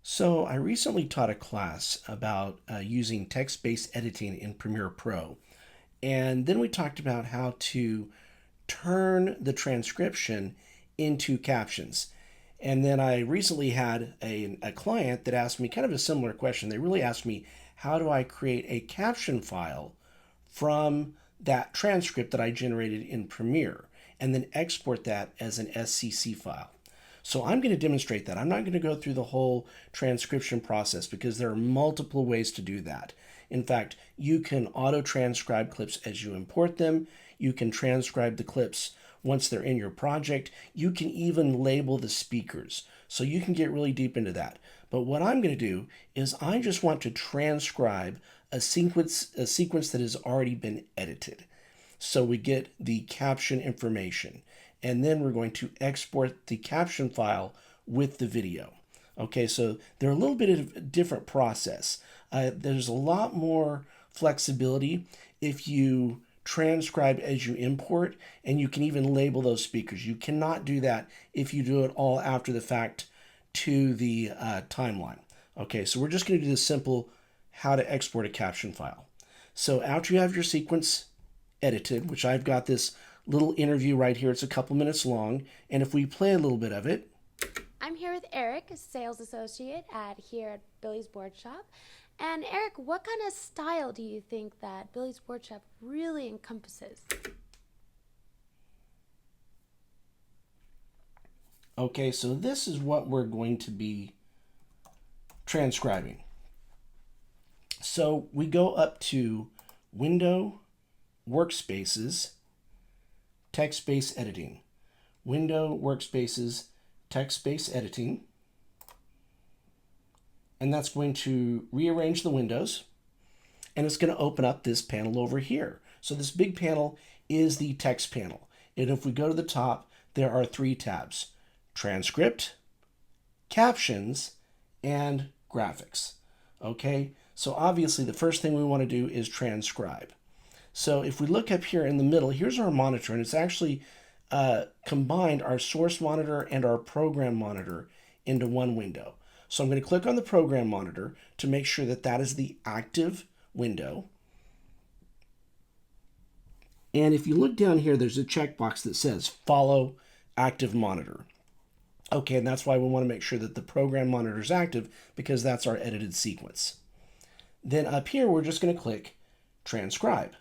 So, I recently taught a class about using text-based editing in Premiere Pro. And then we talked about how to turn the transcription into captions. And then I recently had a client that asked me kind of a similar question. They really asked me, how do I create a caption file from that transcript that I generated in Premiere and then export that as an SCC file? So I'm going to demonstrate that. I'm not going to go through the whole transcription process because there are multiple ways to do that. In fact, you can auto-transcribe clips as you import them. You can transcribe the clips once they're in your project. You can even label the speakers. So you can get really deep into that. But what I'm going to do is I just want to transcribe a sequence that has already been edited. So we get the caption information, and then we're going to export the caption file with the video. Okay, so they're a little bit of a different process. There's a lot more flexibility if you transcribe as you import, and you can even label those speakers. You cannot do that if you do it all after the fact to the timeline. Okay, so we're just going to do the simple how to export a caption file. So after you have your sequence edited, which I've got this little interview right here, it's a couple minutes long, and if we play a little bit of it. I'm here with Eric, a sales associate here at Billy's Board Shop. And Eric, what kind of style do you think that Billy's Board Shop really encompasses? Okay, so this is what we're going to be transcribing. So we go up to Window, Workspaces, Text-Based Editing. Window, Workspaces, Text-Based Editing. And that's going to rearrange the windows. And it's going to open up this panel over here. So this big panel is the text panel. And if we go to the top, there are three tabs: Transcript, Captions, and Graphics. Okay, so obviously the first thing we want to do is transcribe. So if we look up here in the middle, here's our monitor, and it's actually combined our source monitor and our program monitor into one window. So I'm going to click on the program monitor to make sure that that is the active window. And if you look down here, there's a checkbox that says Follow Active Monitor. Okay, and that's why we want to make sure that the program monitor is active, because that's our edited sequence. Then up here, we're just going to click Transcribe.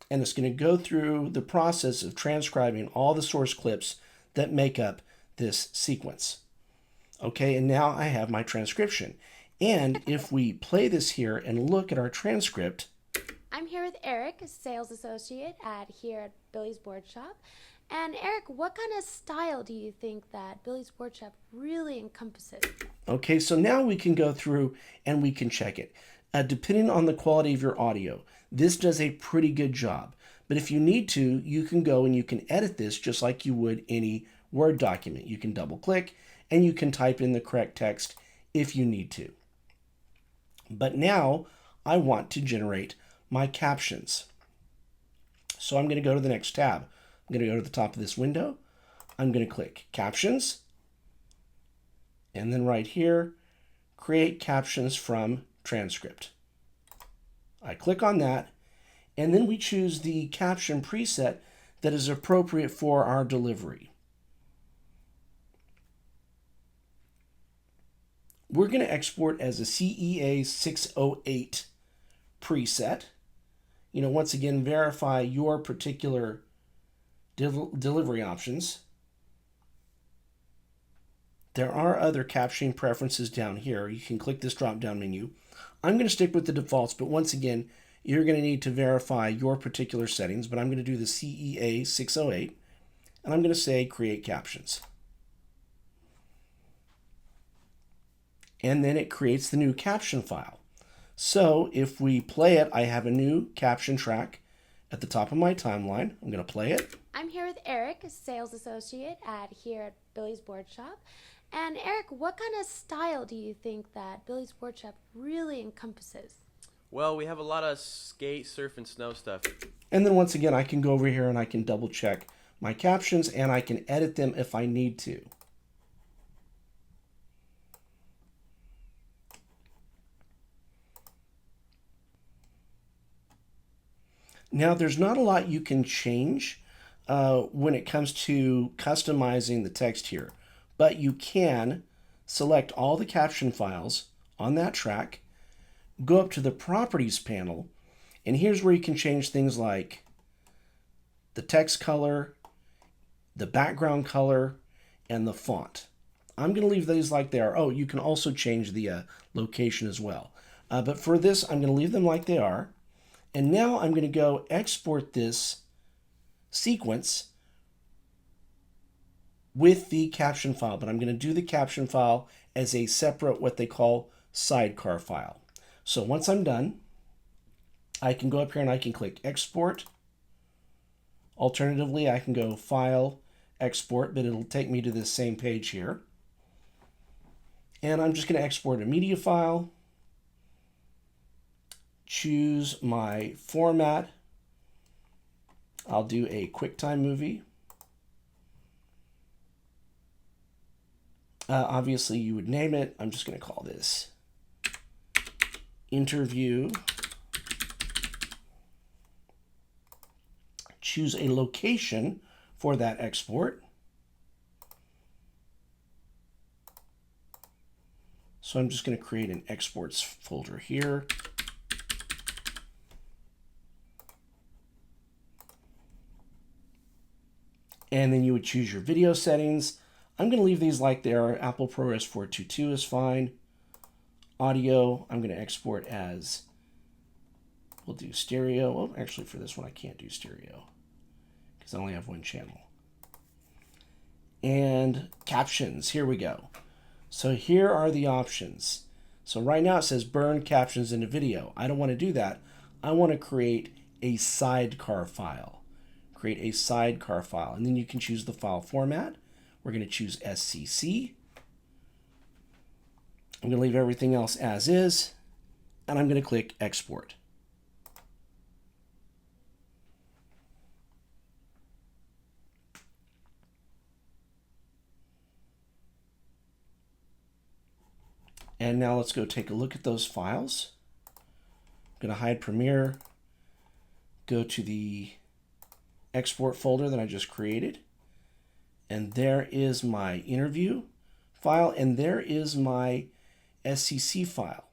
And it's going to go through the process of transcribing all the source clips that make up this sequence. Okay, and now I have my transcription. And if we play this here and look at our transcript. I'm here with Eric, a sales associate here at Billy's Board Shop. And Eric, what kind of style do you think that Billy's Board Shop really encompasses? Okay, so now we can go through and we can check it. Depending on the quality of your audio, this does a pretty good job. But if you need to, you can go and you can edit this just like you would any Word document. You can double click and you can type in the correct text if you need to. But now I want to generate my captions. So I'm going to go to the next tab. I'm going to go to the top of this window. I'm going to click Captions. And then right here, Create Captions from Transcript. I click on that, and then we choose the caption preset that is appropriate for our delivery. We're going to export as a CEA 608 preset. Once again, verify your particular delivery options. There are other captioning preferences down here. You can click this drop-down menu. I'm going to stick with the defaults, but once again, you're going to need to verify your particular settings, but I'm going to do the CEA 608, and I'm going to say Create Captions. And then it creates the new caption file. So if we play it, I have a new caption track at the top of my timeline. I'm going to play it. I'm here with Eric, a sales associate here at Billy's Board Shop. And Eric, what kind of style do you think that Billy's Board Shop really encompasses? Well, we have a lot of skate, surf, and snow stuff. And then once again, I can go over here and I can double check my captions and I can edit them if I need to. Now, there's not a lot you can change when it comes to customizing the text here, but you can select all the caption files on that track, go up to the Properties panel, and here's where you can change things like the text color, the background color, and the font. I'm going to leave these like they are. Oh, you can also change the location as well. But for this, I'm going to leave them like they are. And now I'm going to go export this sequence with the caption file, but I'm going to do the caption file as a separate, what they call sidecar file. So once I'm done, I can go up here and I can click export. Alternatively, I can go file, export, but it'll take me to this same page here. And I'm just going to export a media file. Choose my format. I'll do a QuickTime movie. Obviously, you would name it. I'm just going to call this interview. Choose a location for that export. So I'm just going to create an exports folder here. And then you would choose your video settings. I'm going to leave these like they are. Apple ProRes 422 is fine. Audio, I'm going to export as, we'll do stereo. Well, actually for this one, I can't do stereo because I only have one channel. And captions, here we go. So here are the options. So right now it says burn captions into video. I don't want to do that. I want to create a sidecar file. Create a sidecar file, and then you can choose the file format. We're going to choose SCC. I'm going to leave everything else as is, and I'm going to click export. And now let's go take a look at those files. I'm going to hide Premiere, go to the export folder that I just created, and there is my interview file, and there is my SCC file.